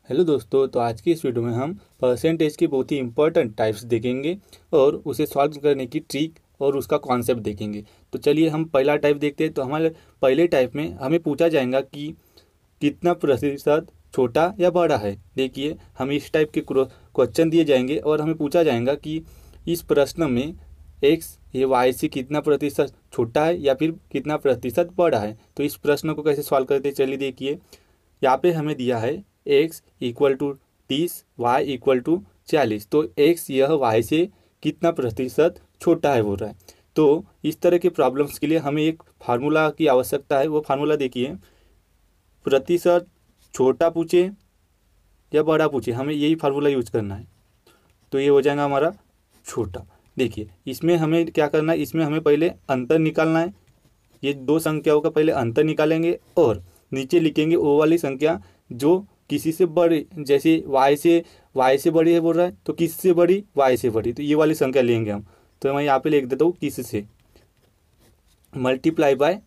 Hello दोस्तों, तो आज की इस वीडियो में हम परसेंटेज के बहुत ही इंपॉर्टेंट टाइप्स देखेंगे और उसे सॉल्व करने की ट्रिक और उसका कॉन्सेप्ट देखेंगे। तो चलिए हम पहला टाइप देखते हैं। तो हमारे पहले टाइप में हमें पूछा जाएगा कि कितना प्रतिशत छोटा या बड़ा है। देखिए, हम इस टाइप के क्वेश्चन दिए जाएंगे और हमें पूछा जाएगा कि इस प्रश्न में एक्स ये वाई से कितना प्रतिशत छोटा है या फिर कितना प्रतिशत बड़ा है। तो इस प्रश्न को कैसे सॉल्व करते हैं, चलिए देखिए। यहाँ पे हमें दिया है x equal to 30, Y equal to 40। तो x यह y से कितना प्रतिशत छोटा है बोल रहा है। तो इस तरह के प्रॉब्लम्स के लिए हमें एक फार्मूला की आवश्यकता है। वो फार्मूला देखिए, प्रतिशत छोटा पूछे या बड़ा पूछे, हमें यही फार्मूला यूज करना है। तो ये हो जाएगा हमारा छोटा। देखिए, इसमें हमें क्या करना है, इसमें हमें पहले अंतर निकालना है। ये दो संख्याओं का पहले अंतर निकालेंगे और नीचे लिखेंगे वो वाली संख्या जो किसी से बड़ी, जैसे y से बड़ी है बोल रहा है तो किस से बड़ी, y से बड़ी। तो ये वाली संख्या लेंगे हम। तो मैं यहाँ पे लिख देता हूँ किस से, मल्टीप्लाई बाय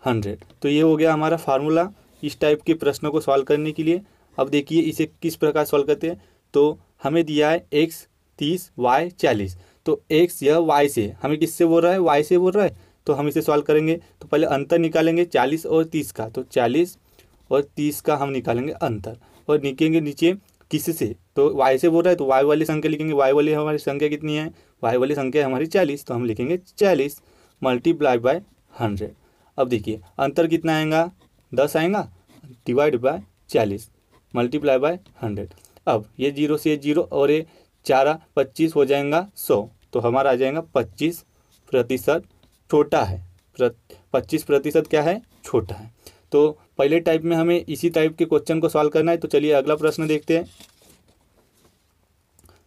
100। तो ये हो गया हमारा फार्मूला इस टाइप के प्रश्नों को सॉल्व करने के लिए। अब देखिए इसे किस प्रकार सॉल्व करते हैं। तो हमें दिया है x 30, y 40। तो x यह y से, हमें किससे बोल रहा है, y से बोल रहा है। तो हम इसे सॉल्व करेंगे। तो पहले अंतर निकालेंगे 40 और 30 का। तो 40 और 30 का हम निकालेंगे अंतर और लिखेंगे नीचे किस से। तो y से बोल रहा है तो y वाली संख्या लिखेंगे। y वाली हमारी संख्या कितनी है, y वाली संख्या हमारी 40। तो हम लिखेंगे 40 मल्टीप्लाई बाय 100। अब देखिए अंतर कितना आएगा, 10 आएगा, डिवाइड बाय 40 मल्टीप्लाई बाय 100। अब ये 0 से 0 और ये 4 25 हो जाएगा 100। तो हमारा आ जाएगा 25% छोटा है। 25% क्या है, छोटा है। तो पहले टाइप में हमें इसी टाइप के क्वेश्चन को सॉल्व करना है। तो चलिए अगला प्रश्न देखते हैं।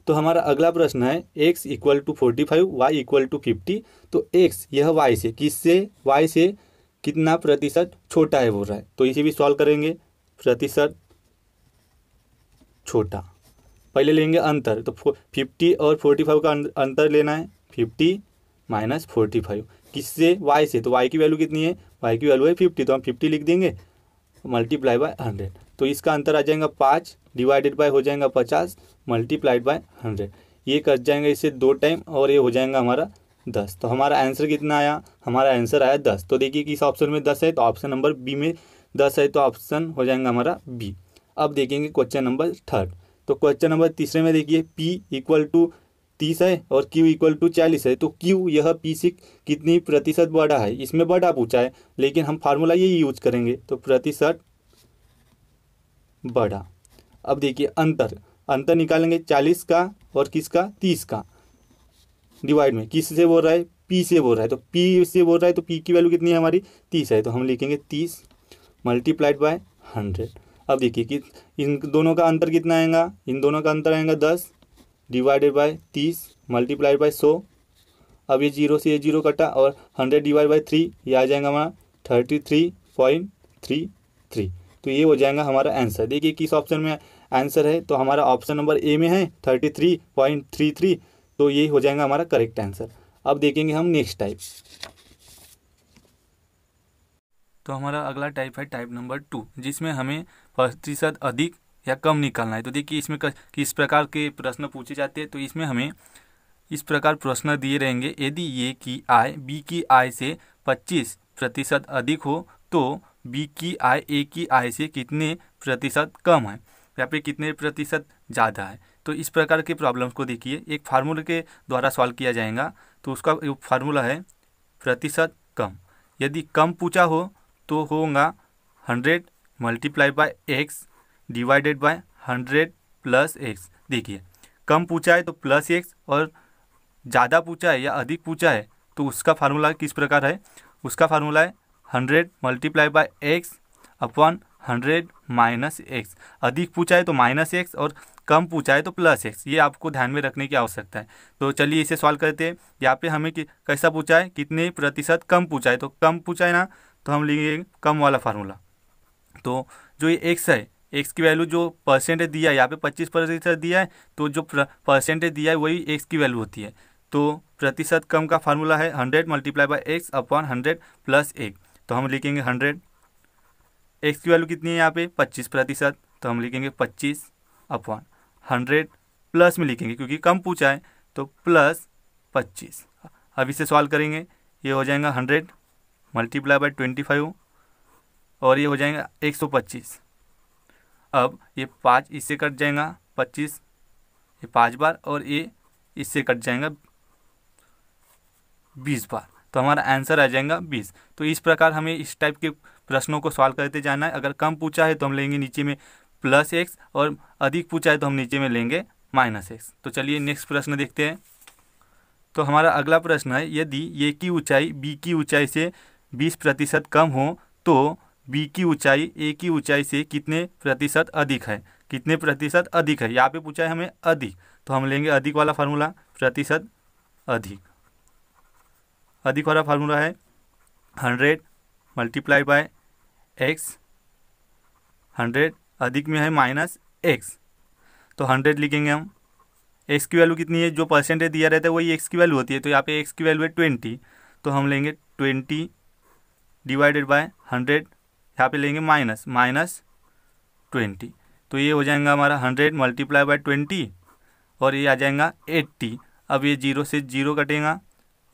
तो हमारा अगला प्रश्न है x equal to 45, Y equal to 50। तो x यह y से, किससे, y से कितना प्रतिशत छोटा है बोल रहा है। तो इसे भी सॉल्व करेंगे। प्रतिशत छोटा, पहले लेंगे अंतर। तो 50 और 45 का अंतर लेना है। 50 माइनस 45 किससे, y से। तो y की वैल्यू कितनी है, y की वैल्यू है 50। तो हम 50 लिख देंगे मल्टीप्लाई बाय 100। तो इसका अंतर आ जाएगा 5 डिवाइडेड बाय हो जाएगा 50 मल्टीप्लाइड बाय 100। ये कट जाएंगे इससे 2 टाइम और ये हो जाएगा हमारा 10। तो हमारा आंसर कितना आया, हमारा आंसर आया 10। तो देखिए किस ऑप्शन में 10 है, तो ऑप्शन नंबर बी में 10 है। तो ऑप्शन हो जाएगा हमारा बी। अब देखेंगे क्वेश्चन नंबर 3। तो क्वेश्चन नंबर तीसरे में देखिए p इक्वल टू 30 है और q इक्वल टू 40 है। तो q यह p से कितनी प्रतिशत बड़ा है, इसमें बड़ा पूछा है, लेकिन हम फार्मूला यही यूज करेंगे। तो प्रतिशत बड़ा। अब देखिए अंतर, अंतर निकालेंगे 40 का और किसका, 30 का। डिवाइड में किस से बोल रहा है, p से बोल रहा है। तो p से बोल रहा है तो p की वैल्यू कितनी है हमारी, 30 है। तो हम लिखेंगे 30 मल्टीप्लाइड बाय 100। अब देखिए कि इन दोनों का अंतर कितना आएगा, इन दोनों का अंतर आएगा 10 डिवाइडेड बाय 30 मल्टीप्लाइड बाय 100। अब ये 0 से ये 0 कटा और 100 डिवाइड बाय 3, ये आ जाएगा हमारा 33.33। तो ये हो जाएगा हमारा आंसर। देखिए किस ऑप्शन में आंसर है, तो हमारा ऑप्शन नंबर ए में है 33.33। तो ये हो जाएगा हमारा करेक्ट आंसर। अब देखेंगे हम नेक्स्ट टाइप। तो हमारा अगला टाइप है टाइप नंबर 2, जिसमें हमें प्रतिशत अधिक या कम निकालना है। तो देखिए इसमें किस प्रकार के प्रश्न पूछे जाते हैं। तो इसमें हमें इस प्रकार प्रश्न दिए रहेंगे, यदि ए की आय बी की आय से 25% अधिक हो तो बी की आय ए की आय से कितने प्रतिशत कम है या फिर कितने प्रतिशत ज़्यादा है। तो इस प्रकार के प्रॉब्लम्स को देखिए एक फार्मूले के द्वारा सॉल्व किया जाएगा। तो उसका फार्मूला है प्रतिशत कम। यदि कम पूछा हो तो होगा 100 multiply by x divided by 100 plus x. देखिए कम पूछा है तो प्लस एक्स और ज़्यादा पूछा है या अधिक पूछा है तो उसका फार्मूला किस प्रकार है, उसका फार्मूला है 100 multiply by x upon 100 minus x. अधिक पूछा है तो माइनस एक्स और कम पूछा है तो प्लस एक्स। ये आपको ध्यान में रखने की आवश्यकता है। तो चलिए इसे सॉल्व करते हैं। यहाँ पे हमें कैसा पूछा है, कितने प्रतिशत कम पूछा है। तो कम पूछा है ना, तो हम लिखेंगे कम वाला फार्मूला। तो जो ये एक्स है, एक्स की वैल्यू जो परसेंटेज दिया है यहाँ पे 25% दिया है, तो जो परसेंटेज दिया है वही एक्स की वैल्यू होती है। तो प्रतिशत कम का फार्मूला है 100 multiply by x upon 100 plus 1। तो हम लिखेंगे 100, एक्स की वैल्यू कितनी है यहाँ पे 25%। तो हम लिखेंगे 25/100 प्लस में लिखेंगे क्योंकि कम पूछा है, तो प्लस 25। अब इसे सॉल्व करेंगे, ये हो जाएगा 100 मल्टीप्लाई बाय 25 और ये हो जाएगा 125। अब ये 5 इससे कट जाएगा 25, ये 5 बार, और ये इससे कट जाएगा 20 बार, तो हमारा आंसर आ जाएगा 20। तो इस प्रकार हमें इस टाइप के प्रश्नों को सॉल्व करते जाना है। अगर कम पूछा है तो हम लेंगे नीचे में प्लस एक्स, और अधिक पूछा है तो हम नीचे में लेंगे माइनस एक्स। तो चलिए नेक्स्ट प्रश्न देखते हैं। तो हमारा अगला प्रश्न है, यदि ए की ऊंचाई बी की ऊंचाई से 20% कम हो तो बी की ऊंचाई ए की ऊंचाई से कितने प्रतिशत अधिक है। कितने प्रतिशत अधिक है, यहाँ पे पूछा है हमें अधिक, तो हम लेंगे अधिक वाला फार्मूला, प्रतिशत अधिक। अधिक वाला फार्मूला है 100 मल्टीप्लाई बाय एक्स, 100 अधिक में है माइनस एक्स, तो 100 लिखेंगे हम। एक्स की वैल्यू कितनी है, जो परसेंटेज दिया रहता है वही एक्स की वैल्यू होती है, तो यहाँ पे एक्स की वैल्यू है 20, तो हम लेंगे 20 डिवाइडेड बाय 100, यहाँ पे लेंगे माइनस 20, तो ये हो जाएगा हमारा 100 मल्टीप्लाई बाय 20 और ये आ जाएगा 80। अब ये 0 से 0 कटेगा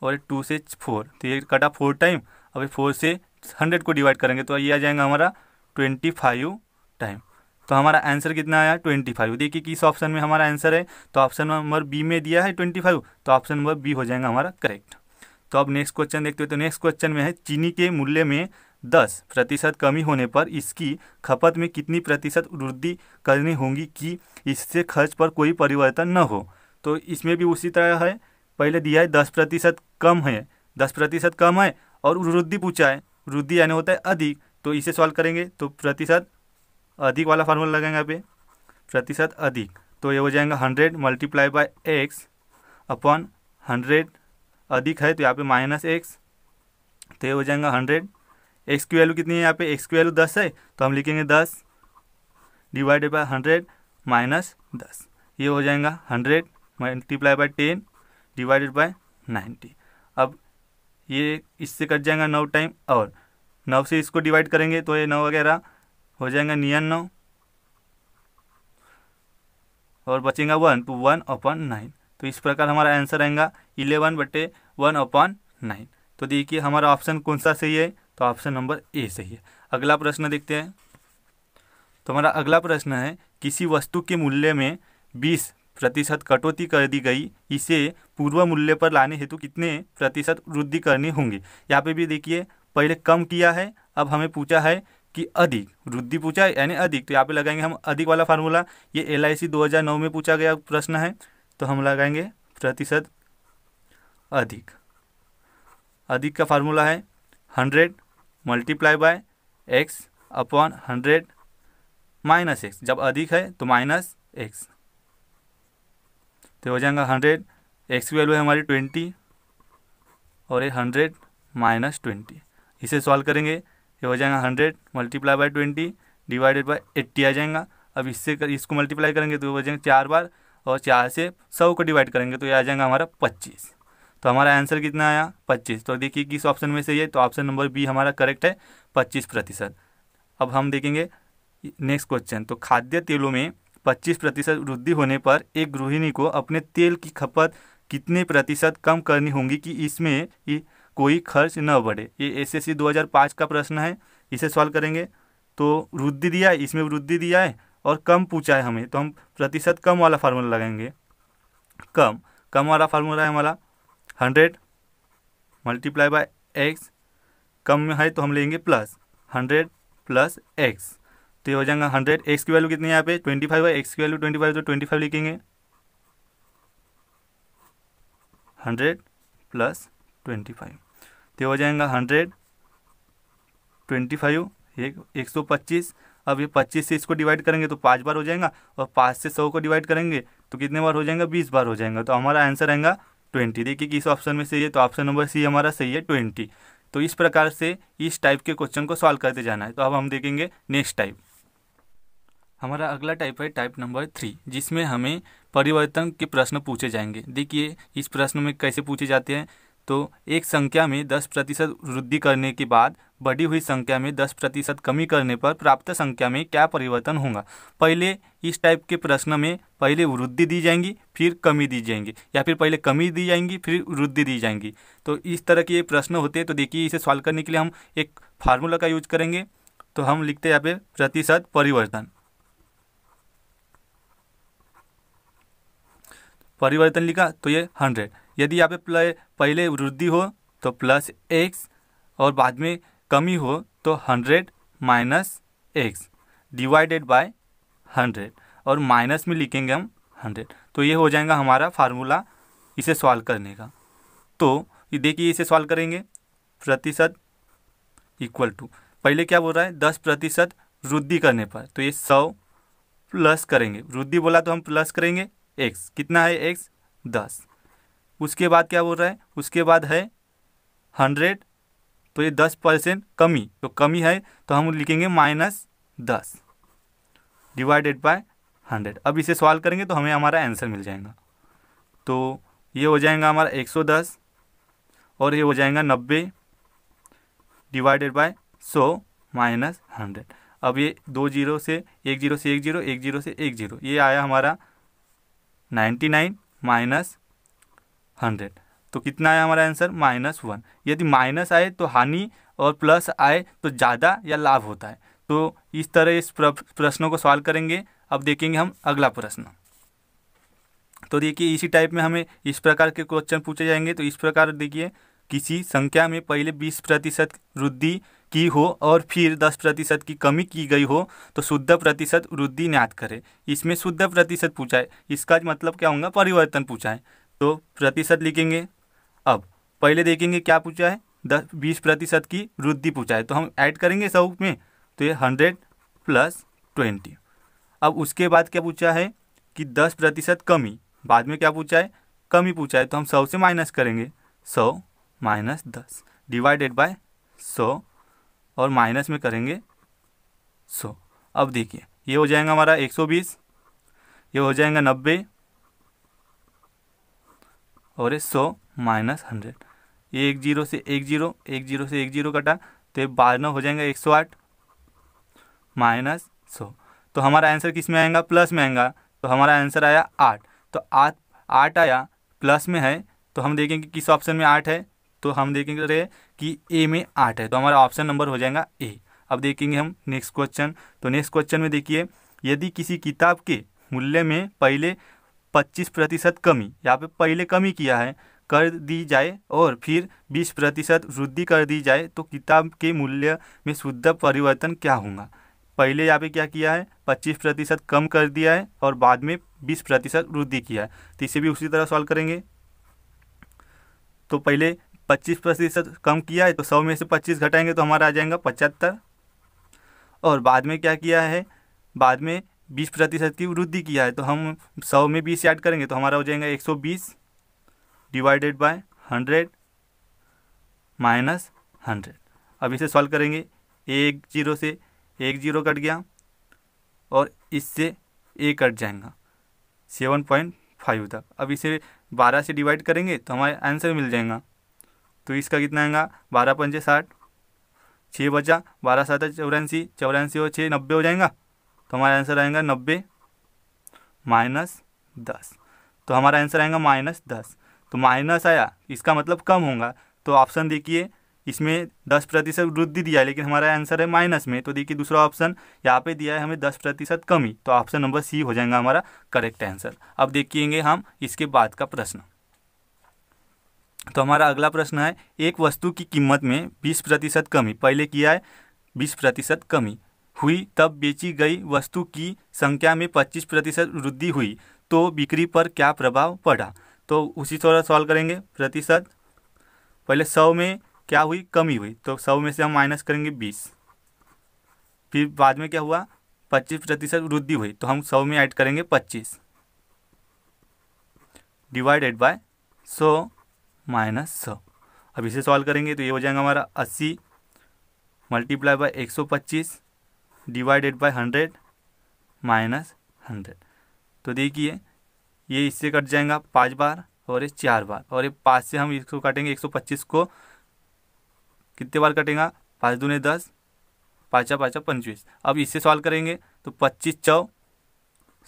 और 2 से 4, तो ये कटा 4 टाइम। अब 4 से 100 को डिवाइड करेंगे तो ये आ जाएगा हमारा 25 टाइम। तो हमारा आंसर कितना आया 25। देखिए किस ऑप्शन में हमारा आंसर है, तो ऑप्शन नंबर बी में दिया है 25, तो ऑप्शन नंबर बी हो जाएगा हमारा करेक्ट। तो अब नेक्स्ट क्वेश्चन देखते हैं। तो नेक्स्ट क्वेश्चन में है, चीनी के मूल्य में 10% कमी होने पर इसकी खपत में कितनी प्रतिशत वृद्धि करनी होगी कि इससे खर्च पर कोई परिवर्तन न हो। तो इसमें भी उसी तरह है, पहले दिया है 10% कम है, 10% कम है और वृद्धि पूछा है, वृद्धि यानी होता है अधिक, तो इसे सॉल्व करेंगे तो प्रतिशत अधिक वाला फार्मूला लगाएंगे यहाँ पे, प्रतिशत अधिक, तो ये हो जाएगा 100 मल्टीप्लाई बाय एक्स अपॉन 100, अधिक है तो यहाँ पे माइनस एक्स, तो ये हो जाएगा 100। एक्स की वैल्यू कितनी है, यहाँ पे एक्स की वैल्यू 10 है, तो हम लिखेंगे 10 डिवाइडेड बाय 100 माइनस 10, ये हो जाएगा 100 मल्टीप्लाई बाय 10 डिवाइडेड बाय 90। अब ये इससे कट जाएगा 9 टाइम, और 9 से इसको डिवाइड करेंगे तो ये 9 वगैरह हो जाएगा 99 और बचेगा 1, तो 1/9। तो इस प्रकार हमारा आंसर आएगा 11/1/9। तो देखिए हमारा ऑप्शन कौन सा सही है, तो ऑप्शन नंबर ए सही है। अगला प्रश्न देखते हैं। तो हमारा अगला प्रश्न है, किसी वस्तु के मूल्य में 20% कटौती कर दी गई, इसे पूर्व मूल्य पर लाने हेतु कितने प्रतिशत वृद्धि करनी होंगी। यहाँ पे भी देखिए पहले कम किया है, अब हमें पूछा है कि अधिक, वृद्धि पूछा है यानी अधिक, तो यहाँ पे लगाएंगे हम अधिक वाला फार्मूला। ये LIC 2009 में पूछा गया प्रश्न है, तो हम लगाएंगे प्रतिशत अधिक। अधिक का फार्मूला है 100 multiply by x upon 100 minus x, जब अधिक है तो माइनस एक्स, तो हो जाएगा 100, एक्स की वैल्यू है हमारी 20 और ये 100 माइनस 20, इसे सॉल्व करेंगे, ये हो जाएगा 100 मल्टीप्लाई बाय 20 डिवाइडेड बाय 80 आ जाएगा। अब इससे इसको मल्टीप्लाई करेंगे तो हो जाएगा 4 बार, और 4 से 100 को डिवाइड करेंगे तो ये आ जाएगा हमारा 25। तो हमारा आंसर कितना आया 25। तो देखिए किस ऑप्शन में सही है, तो ऑप्शन नंबर बी हमारा करेक्ट है, 25%। अब हम देखेंगे नेक्स्ट क्वेश्चन। तो खाद्य तेलों में 25% वृद्धि होने पर एक गृहिणी को अपने तेल की खपत कितने प्रतिशत कम करनी होगी कि इसमें कोई खर्च न बढ़े। ये SSC 2005 का प्रश्न है, इसे सॉल्व करेंगे तो वृद्धि दिया है, इसमें वृद्धि दिया है और कम पूछा है हमें, तो हम प्रतिशत कम वाला फार्मूला लगाएंगे। कम वाला फार्मूला है हमारा 100 मल्टीप्लाई बाय एक्स, कम में है तो हम लेंगे प्लस 100 प्लस एक्स, तो ये हो जाएगा 100। एक्स की वैल्यू कितनी है यहाँ पे 25 है, एक्स की वैल्यू 25 तो 25 लिखेंगे, 100 प्लस 25, तो हो जाएगा 100 25 125। अब ये 25 से इसको डिवाइड करेंगे तो 5 बार हो जाएगा, और 5 से 100 को डिवाइड करेंगे तो कितने बार हो जाएगा 20 बार हो जाएगा, तो हमारा आंसर आएगा 20। देखिए किस ऑप्शन में सही है, तो ऑप्शन नंबर सी हमारा सही है 20। तो इस प्रकार से इस टाइप के क्वेश्चन को सॉल्व करते जाना है। तो अब हम देखेंगे नेक्स्ट टाइप। हमारा अगला टाइप है टाइप नंबर 3, जिसमें हमें परिवर्तन के प्रश्न पूछे जाएंगे। देखिए इस प्रश्न में कैसे पूछे जाते हैं, तो एक संख्या में 10% वृद्धि करने के बाद बढ़ी हुई संख्या में 10% कमी करने पर प्राप्त संख्या में क्या परिवर्तन होगा। पहले इस टाइप के प्रश्न में पहले वृद्धि दी जाएंगी फिर कमी दी जाएंगी, या फिर पहले कमी दी जाएंगी फिर वृद्धि दी जाएंगी। तो इस तरह के ये प्रश्न होते हैं। तो देखिए, इसे सॉल्व करने के लिए हम एक फार्मूला का यूज करेंगे। तो हम लिखते हैं यहाँ पे प्रतिशत परिवर्तन। परिवर्तन लिखा तो ये 100। यदि यहाँ पे पहले वृद्धि हो तो प्लस x और बाद में कमी हो तो 100 माइनस x डिवाइडेड बाय 100, और माइनस में लिखेंगे हम 100। तो ये हो जाएगा हमारा फार्मूला इसे सॉल्व करने का। तो ये देखिए, इसे सॉल्व करेंगे प्रतिशत इक्वल टू, पहले क्या बोल रहा है 10% वृद्धि करने पर, तो ये 100 प्लस करेंगे, वृद्धि बोला तो हम प्लस करेंगे x, कितना है x 10। उसके बाद क्या बोल रहा है, उसके बाद है 100, तो ये 10% कमी, तो कमी है तो हम लिखेंगे -10 डिवाइडेड बाय 100। अब इसे सॉल्व करेंगे तो हमें हमारा आंसर मिल जाएगा। तो ये हो जाएगा हमारा 110 और ये हो जाएगा 90 डिवाइडेड बाय 100 माइनस 100। अब ये 2 0 से 1 0 से 1 0, 1 0 से 1 0, ये आया हमारा 99 माइनस 100। तो कितना आया हमारा आंसर -1। यदि माइनस आए तो हानि और प्लस आए तो ज़्यादा या लाभ होता है। तो इस तरह इस प्रश्नों को सॉल्व करेंगे। अब देखेंगे हम अगला प्रश्न। तो देखिए, इसी टाइप में हमें इस प्रकार के क्वेश्चन पूछे जाएंगे। तो इस प्रकार देखिए, किसी संख्या में पहले 20% वृद्धि की हो और फिर 10% की कमी की गई हो तो शुद्ध प्रतिशत वृद्धि ज्ञात करें। इसमें शुद्ध प्रतिशत पूछा है, इसका मतलब क्या होगा, परिवर्तन पूछा है। तो प्रतिशत लिखेंगे। अब पहले देखेंगे क्या पूछा है, 20% की वृद्धि पूछा है, तो हम ऐड करेंगे 100 में, तो ये 100 प्लस 20। अब उसके बाद क्या पूछा है कि 10% कमी, बाद में क्या पूछा है, कमी पूछा है, तो हम 100 से माइनस करेंगे, 100 माइनस 10 डिवाइडेड बाय 100 और माइनस में करेंगे 100। अब देखिए, ये हो जाएगा हमारा 120, ये हो जाएगा 90 और 100 माइनस 100। ये 1 0 से 1 0, 1 0 से 1 0 कटा, तो ये 12 हो जाएगा 108 माइनस 100। तो हमारा आंसर किस में आएगा, प्लस में आएगा। तो हमारा आंसर आया 8। तो 8 आया, प्लस में है, तो हम देखेंगे किस ऑप्शन में 8 है। तो हम देखेंगे कि ए में 8 है, तो हमारा ऑप्शन नंबर हो जाएगा ए। अब देखेंगे हम नेक्स्ट क्वेश्चन। तो नेक्स्ट क्वेश्चन में देखिए, यदि किसी किताब के मूल्य में पहले 25% कमी, यहाँ पे पहले कमी किया है, कर दी जाए और फिर 20% वृद्धि कर दी जाए तो किताब के मूल्य में शुद्ध परिवर्तन क्या होगा। पहले यहाँ पे क्या किया है, 25% कम कर दिया है और बाद में 20% वृद्धि किया है। तो इसे भी उसी तरह सॉल्व करेंगे। तो पहले 25% कम किया है, तो 100 में से 25 घटाएंगे तो हमारा आ जाएगा 75। और बाद में क्या किया है, बाद में 20% की वृद्धि किया है, तो हम 100 में 20 ऐड करेंगे तो हमारा हो जाएगा 120 डिवाइडेड बाय 100 माइनस 100। अब इसे सॉल्व करेंगे। 1 0 से 1 0 कट गया और इससे ए कट जाएगा 7.5 तक। अब इसे 12 से डिवाइड करेंगे तो हमारे आंसर मिल जाएगा। तो इसका कितना आएगा, 12 पंजे 60, 6 बचा, 12 7 84, 84 और 6 90 हो जाएगा। तो हमारा आंसर आएगा 90 माइनस 10। तो हमारा आंसर आएगा -10। तो माइनस आया, इसका मतलब कम होगा। तो ऑप्शन देखिए, इसमें 10% वृद्धि दिया है लेकिन हमारा आंसर है माइनस में। तो देखिए दूसरा ऑप्शन यहाँ पे दिया है हमें 10% कमी, तो ऑप्शन नंबर सी हो जाएगा हमारा करेक्ट आंसर। अब देखिएंगे हम इसके बाद का प्रश्न। तो हमारा अगला प्रश्न है, एक वस्तु की कीमत में 20% कमी, पहले किया है 20% कमी हुई, तब बेची गई वस्तु की संख्या में 25% वृद्धि हुई तो बिक्री पर क्या प्रभाव पड़ा। तो उसी तरह सॉल्व करेंगे। प्रतिशत, पहले 100 में क्या हुई, कमी हुई, तो 100 में से हम माइनस करेंगे 20। फिर बाद में क्या हुआ, 25% वृद्धि हुई, तो हम 100 में ऐड करेंगे 25 डिवाइडेड बाय 100 माइनस 100। अब इसे सॉल्व करेंगे तो ये हो जाएगा हमारा 80 multiply by 125 divided by 100 minus 100। तो देखिए ये इससे कट जाएगा 5 बार, और ये 4 बार, और ये 5 से हम इसको काटेंगे 125 को कितने बार कटेगा, 5 दूने 10, 5 5 25। अब इससे सॉल्व करेंगे तो 25 चौ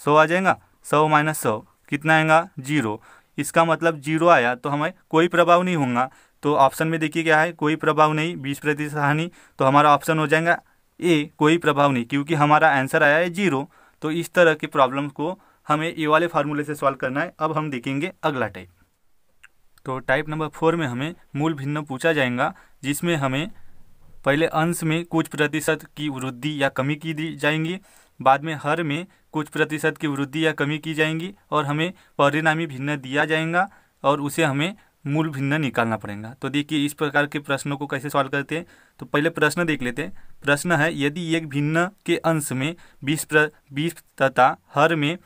100 आ जाएगा, 100 माइनस 100 कितना आएगा 0। इसका मतलब 0 आया तो हमें कोई प्रभाव नहीं होगा। तो ऑप्शन में देखिए क्या है, कोई प्रभाव नहीं, 20% हानि। तो हमारा ऑप्शन हो जाएगा ए, कोई प्रभाव नहीं, क्योंकि हमारा आंसर आया है 0। तो इस तरह के प्रॉब्लम को हमें ए वाले फार्मूले से सॉल्व करना है। अब हम देखेंगे अगला टाइप। तो टाइप नंबर 4 में हमें मूल भिन्न पूछा जाएगा, जिसमें हमें पहले अंश में कुछ प्रतिशत की वृद्धि या कमी की दी जाएंगी, बाद में हर में कुछ प्रतिशत की वृद्धि या कमी की जाएंगी, और हमें परिणामी भिन्न दिया जाएगा और उसे हमें मूल भिन्न निकालना पड़ेगा। तो देखिए इस प्रकार के प्रश्नों को कैसे सॉल्व करते हैं। तो पहले प्रश्न देख लेते हैं। प्रश्न है, यदि एक भिन्न के अंश में 20 तथा हर में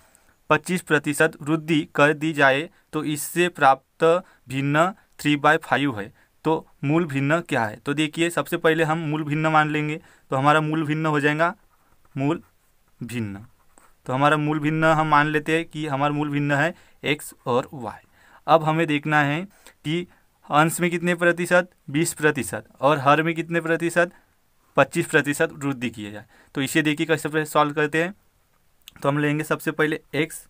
25% वृद्धि कर दी जाए तो इससे प्राप्त भिन्न 3/5 है, तो मूल भिन्न क्या है। तो देखिए सबसे पहले हम मूल भिन्न मान लेंगे। तो हमारा मूल भिन्न हो जाएगा मूल भिन्न। तो हमारा मूल भिन्न हम मान लेते हैं कि हमारा मूल भिन्न है x और y। अब हमें देखना है कि अंश में कितने प्रतिशत, 20%, और हर में कितने प्रतिशत, 25% वृद्धि किया जाए। तो इसे देखिए कैसे सॉल्व करते हैं। तो हम लेंगे सबसे पहले x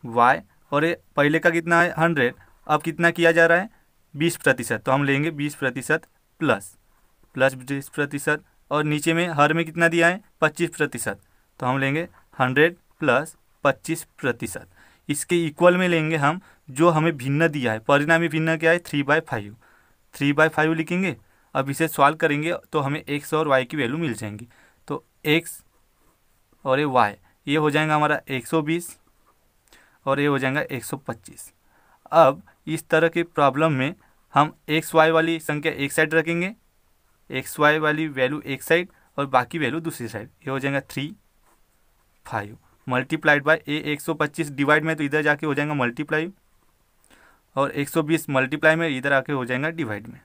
y, और ये पहले का कितना है 100, अब कितना किया जा रहा है 20%। तो हम लेंगे 20% प्लस 20%, और नीचे में हर में कितना दिया है 25%। तो हम लेंगे 100 प्लस 25%। इसके इक्वल में लेंगे हम जो हमें भिन्न दिया है, परिणामी भिन्न क्या है 3/5, 3/5 लिखेंगे। अब इसे सॉल्व करेंगे तो हमें x और y की वैल्यू मिल जाएंगी। तो x और ये y, ये हो जाएगा हमारा 120 और ये हो जाएगा 125। अब इस तरह की प्रॉब्लम में हम x y वाली संख्या एक साइड रखेंगे, x y वाली वैल्यू एक साइड और बाकी वैल्यू दूसरी साइड। ये हो जाएगा 3/5 मल्टीप्लाइड बाय ए 125 डिवाइड में, तो इधर जाके हो जाएगा मल्टीप्लाई, और 120 मल्टीप्लाई में इधर आके हो जाएगा डिवाइड में।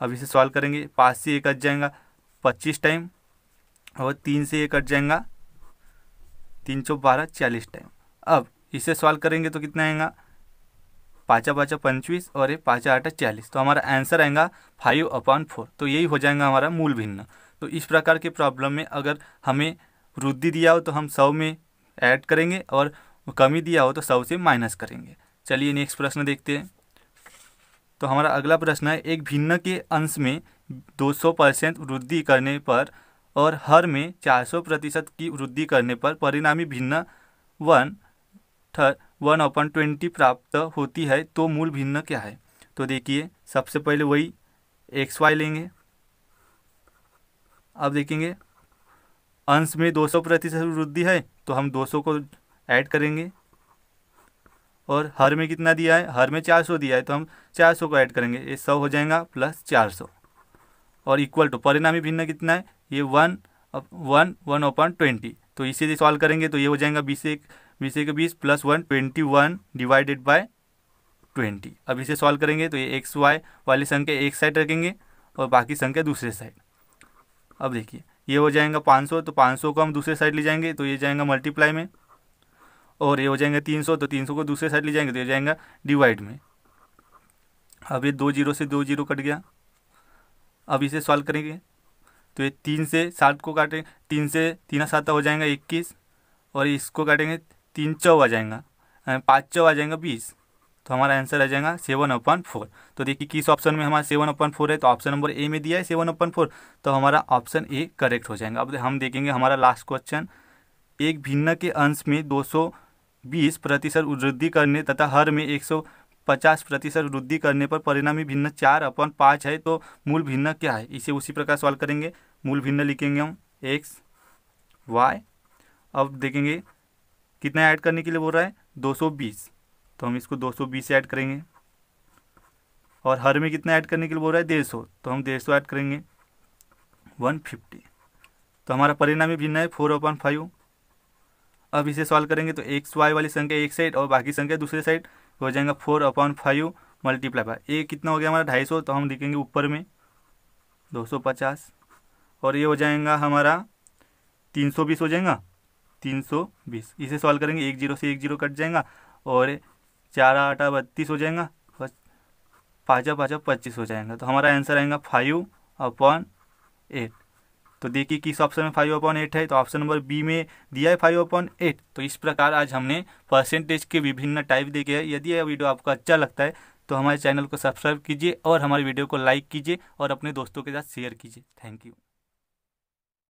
अब इसे सॉल्व करेंगे, 5 से 1 कट जाएगा 25 टाइम, और 3 से 1 कट जाएगा 3 × 12 40 टाइम। अब इसे सॉल्व करेंगे तो कितना आएगा 5 × 5 25 और ये 5 × 8 40। तो हमारा आंसर आएगा 5/4। तो यही हो जाएगा हमारा मूल भिन्न। तो इस प्रकार के प्रॉब्लम में अगर हमें वृद्धि दिया हो तो हम 100 में ऐड करेंगे, और कमी दिया हो तो 100 से माइनस करेंगे। चलिए नेक्स्ट प्रश्न देखते हैं। तो हमारा अगला प्रश्न है, एक भिन्न के अंश में 200% वृद्धि करने पर और हर में 400% की वृद्धि करने पर परिणामी भिन्न 1/20 प्राप्त होती है, तो मूल भिन्न क्या है। तो देखिए सबसे पहले वही xy लेंगे। अब देखेंगे अंश में 200% वृद्धि है तो हम 200 को ऐड करेंगे, और हर में कितना दिया है, हर में 400 दिया है तो हम 400 को ऐड करेंगे। ये 100 हो जाएगा प्लस 400, और इक्वल टू परिणामी भिन्न कितना है, ये 1/20। तो इसे सॉल्व करेंगे तो ये हो जाएगा 20 प्लस 121 डिवाइडेड बाय 20। अब इसे सॉल्व करेंगे तो ये एक्स वाई वाली संख्या एक साइड रखेंगे और बाकी संख्या दूसरे साइड। अब देखिए ये हो जाएगा 500, तो 500 को हम दूसरे साइड ले जाएंगे तो ये जाएगा मल्टीप्लाई में, और ये हो जाएगा 300, तो 300 को दूसरे साइड ले जाएंगे तो ये जाएगा डिवाइड में। अब ये 2 0 से 2 0 कट गया। अब इसे सॉल्व करेंगे तो ये 3 से 60 को काटेंगे, 3 से 3 7 हो जाएगा 21, और इसको काटेंगे 3 चौ आ जाएगा, 5 चौ आ जाएगा 20। तो हमारा आंसर आ जाएगा 7/4। तो देखिए किस ऑप्शन में हमारा 7/4 है, तो ऑप्शन नंबर ए में दिया है 7/4, तो हमारा ऑप्शन ए करेक्ट हो जाएगा। अब हम देखेंगे हमारा लास्ट क्वेश्चन, एक भिन्न के अंश में 220% वृद्धि करने तथा हर में 150% वृद्धि करने पर परिणामी भिन्न 4/5 है, तो मूल भिन्न क्या है। इसे उसी प्रकार सॉल्व करेंगे। मूल भिन्न लिखेंगे हम एक्स वाई। अब देखेंगे कितना ऐड करने के लिए बोल रहा है 220, तो हम इसको 220 ऐड करेंगे, और हर में कितना ऐड करने के लिए बोल रहा है 150, तो हम 150 ऐड करेंगे 150। तो हमारा परिणामी भिन्न है 4/5। अब इसे सॉल्व करेंगे तो एक्स वाई वाली संख्या एक साइड और बाकी संख्या दूसरे साइड हो जाएगा 4/5 मल्टीप्लाई बाय ये कितना हो गया हमारा 250, तो हम लिखेंगे ऊपर में 250, और ये हो जाएगा हमारा 320 हो जाएगा 320। इसे सॉल्व करेंगे 1 0 से 1 0 कट जाएगा, और 4 8 32 हो जाएगा, 5 5 25 हो जाएगा। तो हमारा आंसर आएगा 5/8। तो देखिए किस ऑप्शन में 5/8 है, तो ऑप्शन नंबर बी में दिया है 5/8। तो इस प्रकार आज हमने परसेंटेज के विभिन्न टाइप देखे हैं। यदि यह वीडियो आपको अच्छा लगता है तो हमारे चैनल को सब्सक्राइब कीजिए और हमारे वीडियो को लाइक कीजिए और अपने दोस्तों के साथ शेयर कीजिए। Thank you.